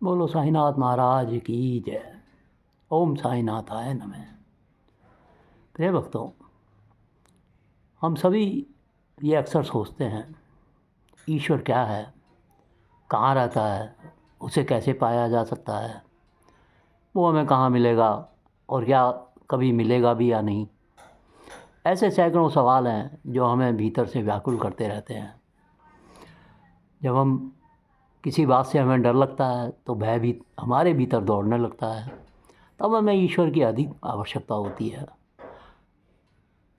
बोलो साईनाथ महाराज की जय। ओम साईनाथाय नमः। प्रिय भक्तों, हम सभी ये अक्सर सोचते हैं, ईश्वर क्या है, कहाँ रहता है, उसे कैसे पाया जा सकता है, वो हमें कहाँ मिलेगा और क्या कभी मिलेगा भी या नहीं। ऐसे सैकड़ों सवाल हैं जो हमें भीतर से व्याकुल करते रहते हैं। जब हम किसी बात से हमें डर लगता है तो भय भी हमारे भीतर दौड़ने लगता है, तब हमें ईश्वर की अधिक आवश्यकता होती है।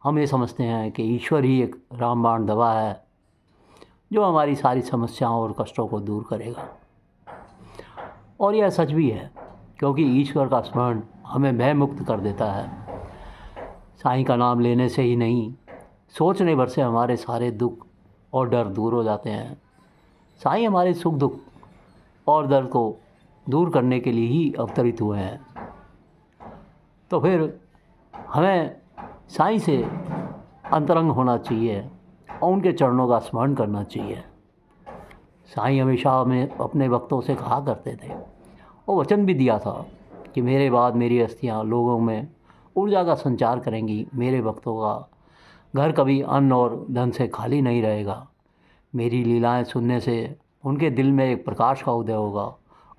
हम ये समझते हैं कि ईश्वर ही एक रामबाण दवा है जो हमारी सारी समस्याओं और कष्टों को दूर करेगा। और यह सच भी है, क्योंकि ईश्वर का स्मरण हमें भय मुक्त कर देता है। साईं का नाम लेने से ही नहीं, सोचने भर से हमारे सारे दुख और डर दूर हो जाते हैं। साईं हमारे सुख दुख और दर्द को दूर करने के लिए ही अवतरित हुए हैं। तो फिर हमें साईं से अंतरंग होना चाहिए और उनके चरणों का स्मरण करना चाहिए। साईं हमेशा हमें अपने भक्तों से कहा करते थे और वचन भी दिया था कि मेरे बाद मेरी अस्थियाँ लोगों में ऊर्जा का संचार करेंगी। मेरे भक्तों का घर कभी अन्न और धन से खाली नहीं रहेगा। मेरी लीलाएं सुनने से उनके दिल में एक प्रकाश का उदय होगा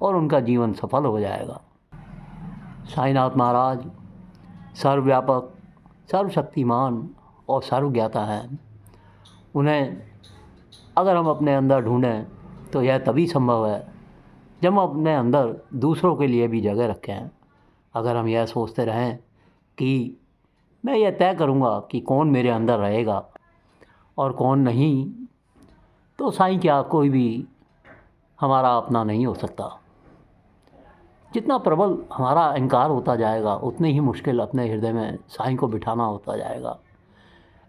और उनका जीवन सफल हो जाएगा। साईनाथ महाराज सर्वव्यापक, सर्वशक्तिमान और सर्वज्ञाता हैं। उन्हें अगर हम अपने अंदर ढूंढें तो यह तभी संभव है जब हम अपने अंदर दूसरों के लिए भी जगह रखें। अगर हम यह सोचते रहें कि मैं यह तय करूंगा कि कौन मेरे अंदर रहेगा और कौन नहीं, तो साईं क्या कोई भी हमारा अपना नहीं हो सकता। जितना प्रबल हमारा अहंकार होता जाएगा उतनी ही मुश्किल अपने हृदय में साईं को बिठाना होता जाएगा।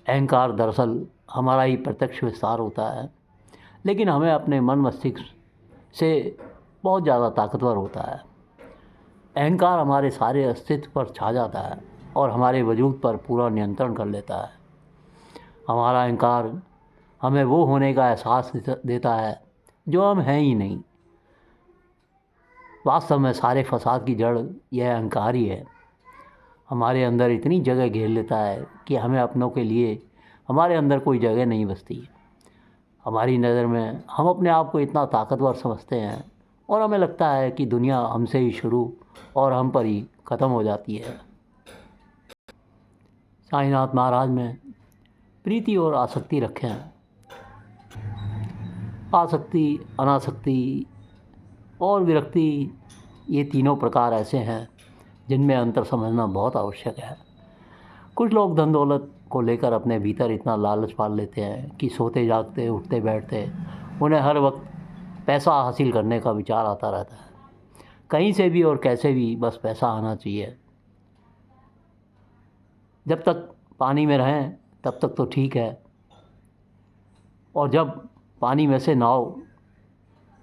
अहंकार दरअसल हमारा ही प्रत्यक्ष विस्तार होता है, लेकिन हमें अपने मन मस्तिष्क से बहुत ज़्यादा ताकतवर होता है। अहंकार हमारे सारे अस्तित्व पर छा जाता है और हमारे वजूद पर पूरा नियंत्रण कर लेता है। हमारा अहंकार हमें वो होने का एहसास देता है जो हम हैं ही नहीं। वास्तव में सारे फसाद की जड़ यह अहंकार ही है। हमारे अंदर इतनी जगह घेर लेता है कि हमें अपनों के लिए हमारे अंदर कोई जगह नहीं बचती। हमारी नज़र में हम अपने आप को इतना ताकतवर समझते हैं और हमें लगता है कि दुनिया हमसे ही शुरू और हम पर ही ख़त्म हो जाती है। साईनाथ महाराज में प्रीति और आसक्ति रखें। आसक्ति, अनासक्ति और विरक्ति, ये तीनों प्रकार ऐसे हैं जिनमें अंतर समझना बहुत आवश्यक है। कुछ लोग धन दौलत को लेकर अपने भीतर इतना लालच पाल लेते हैं कि सोते जागते, उठते बैठते उन्हें हर वक्त पैसा हासिल करने का विचार आता रहता है। कहीं से भी और कैसे भी बस पैसा आना चाहिए। जब तक पानी में रहें तब तक तो ठीक है, और जब पानी में से नाव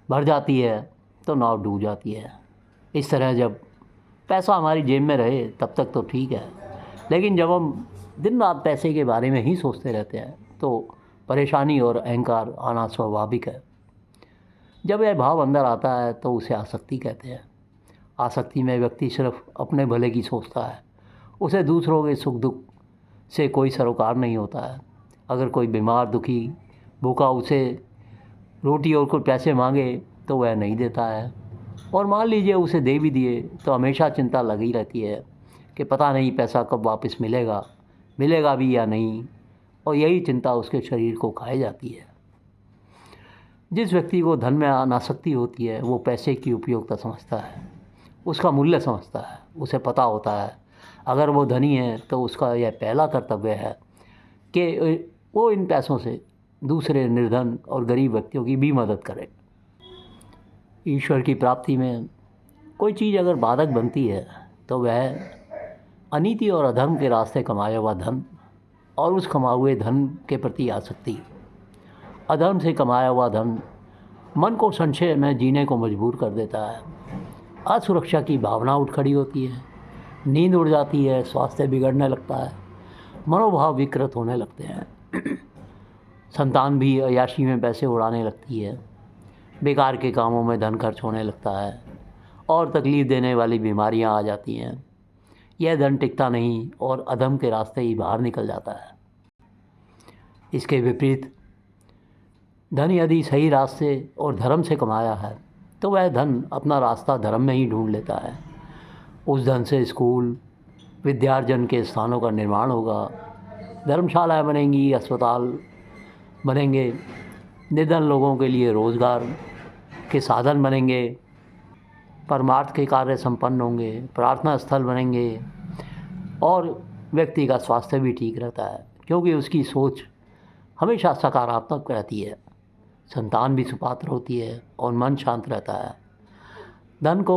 भर जाती है तो नाव डूब जाती है। इस तरह जब पैसा हमारी जेब में रहे तब तक तो ठीक है, लेकिन जब हम दिन रात पैसे के बारे में ही सोचते रहते हैं तो परेशानी और अहंकार आना स्वाभाविक है। जब यह भाव अंदर आता है तो उसे आसक्ति कहते हैं। आसक्ति में व्यक्ति सिर्फ अपने भले की सोचता है, उसे दूसरों के सुख दुख से कोई सरोकार नहीं होता है। अगर कोई बीमार, दुखी, भूखा उसे रोटी और कुछ पैसे मांगे तो वह नहीं देता है, और मान लीजिए उसे दे भी दिए तो हमेशा चिंता लगी रहती है कि पता नहीं पैसा कब वापस मिलेगा भी या नहीं, और यही चिंता उसके शरीर को खाए जाती है। जिस व्यक्ति को धन में अनासक्ति होती है वो पैसे की उपयोगिता समझता है, उसका मूल्य समझता है। उसे पता होता है अगर वो धनी है तो उसका यह पहला कर्तव्य है कि वो इन पैसों से दूसरे निर्धन और गरीब व्यक्तियों की भी मदद करे। ईश्वर की प्राप्ति में कोई चीज़ अगर बाधक बनती है तो वह अनीति और अधर्म के रास्ते कमाया हुआ धन और उस कमाए हुए धन के प्रति आसक्ति। अधर्म से कमाया हुआ धन मन को संशय में जीने को मजबूर कर देता है। असुरक्षा की भावना उठ खड़ी होती है, नींद उड़ जाती है, स्वास्थ्य बिगड़ने लगता है, मनोभाव विकृत होने लगते हैं। संतान भी अय्याशी में पैसे उड़ाने लगती है, बेकार के कामों में धन खर्च होने लगता है, और तकलीफ़ देने वाली बीमारियां आ जाती हैं। यह धन टिकता नहीं और अधम के रास्ते ही बाहर निकल जाता है। इसके विपरीत धन यदि सही रास्ते और धर्म से कमाया है तो वह धन अपना रास्ता धर्म में ही ढूंढ लेता है। उस धन से स्कूल, विद्यार्जन के स्थानों का निर्माण होगा, धर्मशालाएँ बनेंगी, अस्पताल बनेंगे, निर्धन लोगों के लिए रोज़गार के साधन बनेंगे, परमार्थ के कार्य संपन्न होंगे, प्रार्थना स्थल बनेंगे और व्यक्ति का स्वास्थ्य भी ठीक रहता है क्योंकि उसकी सोच हमेशा सकारात्मक रहती है, संतान भी सुपात्र होती है और मन शांत रहता है। धन को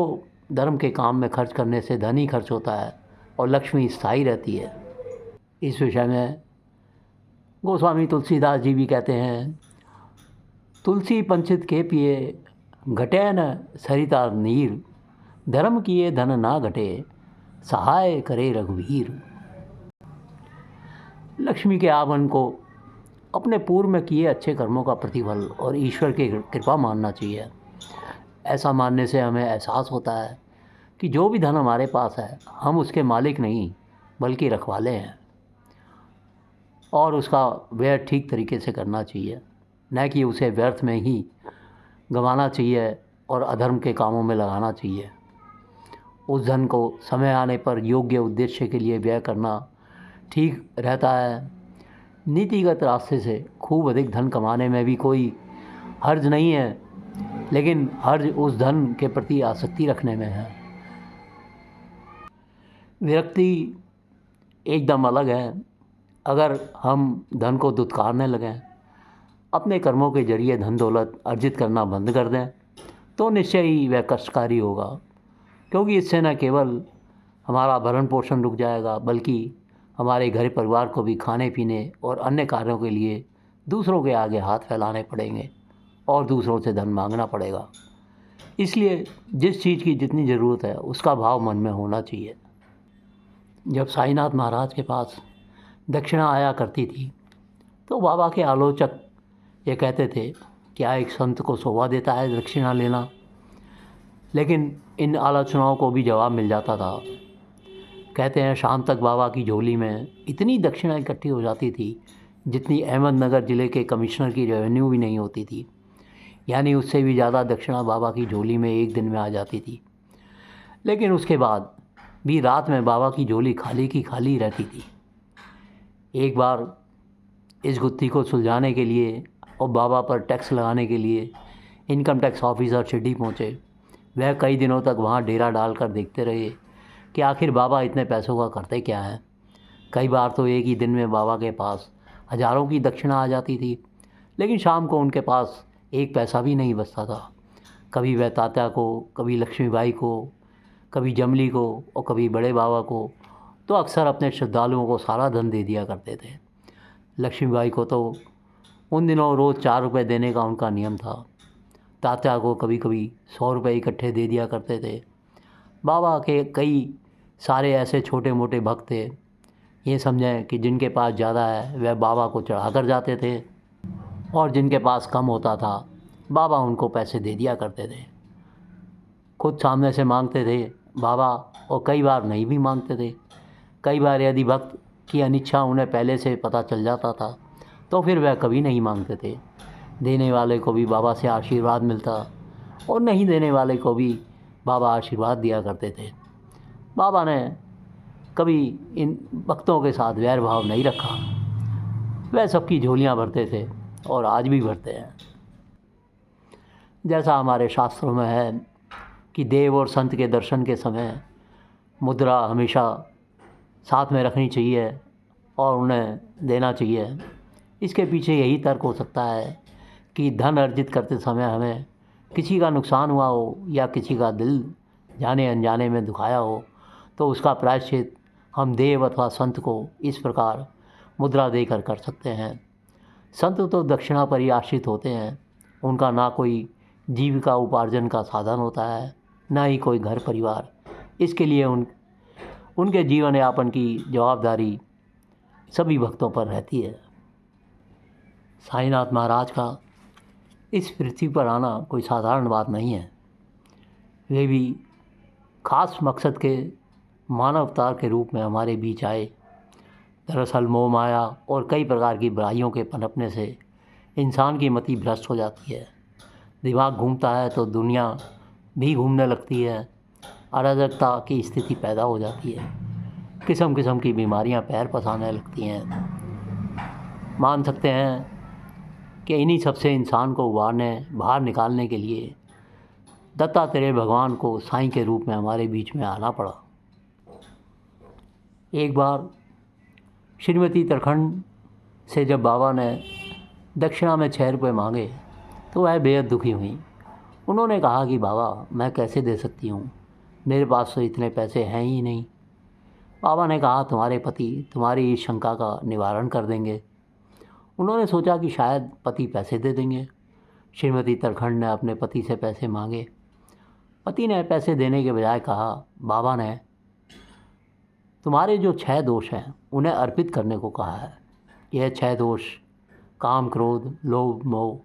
धर्म के काम में खर्च करने से धन ही खर्च होता है और लक्ष्मी स्थायी रहती है। इस विषय में गोस्वामी तुलसीदास जी भी कहते हैं, तुलसी पंचित के पिए घटे न सरिता नीर, धर्म किए धन ना घटे, सहाय करे रघुवीर। लक्ष्मी के आगमन को अपने पूर्व में किए अच्छे कर्मों का प्रतिफल और ईश्वर की कृपा मानना चाहिए। ऐसा मानने से हमें एहसास होता है कि जो भी धन हमारे पास है हम उसके मालिक नहीं बल्कि रखवाले हैं और उसका व्यय ठीक तरीके से करना चाहिए, न कि उसे व्यर्थ में ही गंवाना चाहिए और अधर्म के कामों में लगाना चाहिए। उस धन को समय आने पर योग्य उद्देश्य के लिए व्यय करना ठीक रहता है। नीतिगत रास्ते से खूब अधिक धन कमाने में भी कोई हर्ज नहीं है, लेकिन हर्ज उस धन के प्रति आसक्ति रखने में है। विरक्ति एकदम अलग है। अगर हम धन को दुत्कारने लगें, अपने कर्मों के जरिए धन दौलत अर्जित करना बंद कर दें तो निश्चय ही वह कष्टकारी होगा, क्योंकि इससे न केवल हमारा भरण पोषण रुक जाएगा बल्कि हमारे घर परिवार को भी खाने पीने और अन्य कार्यों के लिए दूसरों के आगे हाथ फैलाने पड़ेंगे और दूसरों से धन मांगना पड़ेगा। इसलिए जिस चीज़ की जितनी ज़रूरत है उसका भाव मन में होना चाहिए। जब साईनाथ महाराज के पास दक्षिणा आया करती थी तो बाबा के आलोचक ये कहते थे, क्या एक संत को शोभा देता है दक्षिणा लेना? लेकिन इन आलोचनाओं को भी जवाब मिल जाता था। कहते हैं, शाम तक बाबा की झोली में इतनी दक्षिणा इकट्ठी हो जाती थी जितनी अहमदनगर ज़िले के कमिश्नर की रेवेन्यू भी नहीं होती थी। यानी उससे भी ज़्यादा दक्षिणा बाबा की झोली में एक दिन में आ जाती थी। लेकिन उसके बाद भी रात में बाबा की झोली खाली की खाली रहती थी। एक बार इस गुत्थी को सुलझाने के लिए और बाबा पर टैक्स लगाने के लिए इनकम टैक्स ऑफिसर शिरडी पहुँचे। वह कई दिनों तक वहाँ डेरा डालकर देखते रहे कि आखिर बाबा इतने पैसों का करते क्या हैं। कई बार तो एक ही दिन में बाबा के पास हज़ारों की दक्षिणा आ जाती थी, लेकिन शाम को उनके पास एक पैसा भी नहीं बचता था। कभी वह तात्या को, कभी लक्ष्मीबाई को, कभी जमली को और कभी बड़े बाबा को तो अक्सर अपने श्रद्धालुओं को सारा धन दे दिया करते थे। लक्ष्मीबाई को तो उन दिनों रोज़ 4 रुपये देने का उनका नियम था। तात्या को कभी कभी 100 रुपये इकट्ठे दे दिया करते थे। बाबा के कई सारे ऐसे छोटे मोटे भक्त थे, ये समझें कि जिनके पास ज़्यादा है वह बाबा को चढ़ा कर जाते थे और जिनके पास कम होता था बाबा उनको पैसे दे दिया करते थे। खुद सामने से मांगते थे बाबा और कई बार नहीं भी मांगते थे। कई बार यदि भक्त की अनिच्छा उन्हें पहले से पता चल जाता था तो फिर वह कभी नहीं मांगते थे। देने वाले को भी बाबा से आशीर्वाद मिलता और नहीं देने वाले को भी बाबा आशीर्वाद दिया करते थे। बाबा ने कभी इन भक्तों के साथ वैर भाव नहीं रखा। वह सबकी झोलियाँ भरते थे और आज भी भरते हैं। जैसा हमारे शास्त्रों में है कि देव और संत के दर्शन के समय मुद्रा हमेशा साथ में रखनी चाहिए और उन्हें देना चाहिए। इसके पीछे यही तर्क हो सकता है कि धन अर्जित करते समय हमें किसी का नुकसान हुआ हो या किसी का दिल जाने अनजाने में दुखाया हो तो उसका प्रायश्चित हम देव अथवा संत को इस प्रकार मुद्रा देकर कर सकते हैं। संत तो दक्षिणा पर ही आश्रित होते हैं। उनका ना कोई जीविका उपार्जन का साधन होता है, ना ही कोई घर परिवार। इसके लिए उनके जीवन यापन की जवाबदारी सभी भक्तों पर रहती है। साईनाथ महाराज का इस पृथ्वी पर आना कोई साधारण बात नहीं है। वे भी ख़ास मकसद के मानव अवतार के रूप में हमारे बीच आए। दरअसल मोह माया और कई प्रकार की बुराइयों के पनपने से इंसान की मति भ्रष्ट हो जाती है। दिमाग घूमता है तो दुनिया भी घूमने लगती है। अराजकता की स्थिति पैदा हो जाती है। किस्म किस्म की बीमारियां पैर पसारने लगती हैं। मान सकते हैं कि इन्हीं सबसे इंसान को बाहर निकालने के लिए दत्तात्रेय भगवान को साईं के रूप में हमारे बीच में आना पड़ा। एक बार श्रीमती तरखंड से जब बाबा ने दक्षिणा में 6 रुपये मांगे तो वह बेहद दुखी हुई। उन्होंने कहा कि बाबा, मैं कैसे दे सकती हूँ, मेरे पास तो इतने पैसे हैं ही नहीं। बाबा ने कहा, तुम्हारे पति तुम्हारी इस शंका का निवारण कर देंगे। उन्होंने सोचा कि शायद पति पैसे दे देंगे। श्रीमती तरखंड ने अपने पति से पैसे मांगे। पति ने पैसे देने के बजाय कहा, बाबा ने तुम्हारे जो 6 दोष हैं उन्हें अर्पित करने को कहा है। यह 6 दोष काम, क्रोध, लोभ, मोह,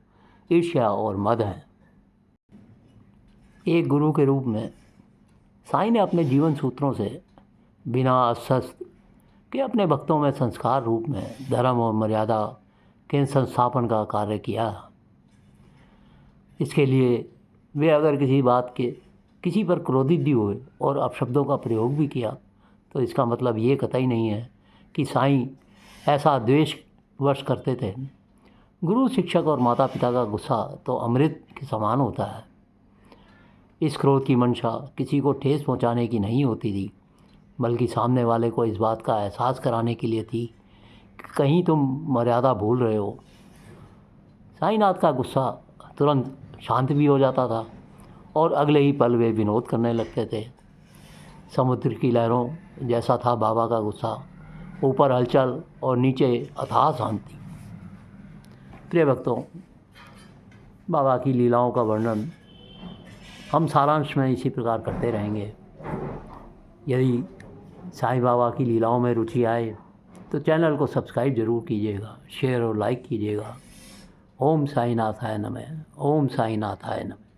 ईर्ष्या और मद हैं। एक गुरु के रूप में साईं ने अपने जीवन सूत्रों से बिना अस्वस्थ के अपने भक्तों में संस्कार रूप में धर्म और मर्यादा के संस्थापन का कार्य किया। इसके लिए वे अगर किसी पर क्रोधित भी हुए और अपशब्दों का प्रयोग भी किया तो इसका मतलब ये कतई नहीं है कि साईं ऐसा द्वेषवश करते थे। गुरु, शिक्षक और माता पिता का गुस्सा तो अमृत के समान होता है। इस क्रोध की मंशा किसी को ठेस पहुंचाने की नहीं होती थी, बल्कि सामने वाले को इस बात का एहसास कराने के लिए थी कि कहीं तुम मर्यादा भूल रहे हो। साईंनाथ का गुस्सा तुरंत शांत भी हो जाता था और अगले ही पल वे विनोद करने लगते थे। समुद्र की लहरों जैसा था बाबा का गुस्सा, ऊपर हलचल और नीचे अथाह शांति। प्रिय भक्तों, बाबा की लीलाओं का वर्णन हम सारांश में इसी प्रकार करते रहेंगे। यदि साईं बाबा की लीलाओं में रुचि आए तो चैनल को सब्सक्राइब ज़रूर कीजिएगा, शेयर और लाइक कीजिएगा। ओम साईनाथाय नमः। ओम साईनाथाय नमः।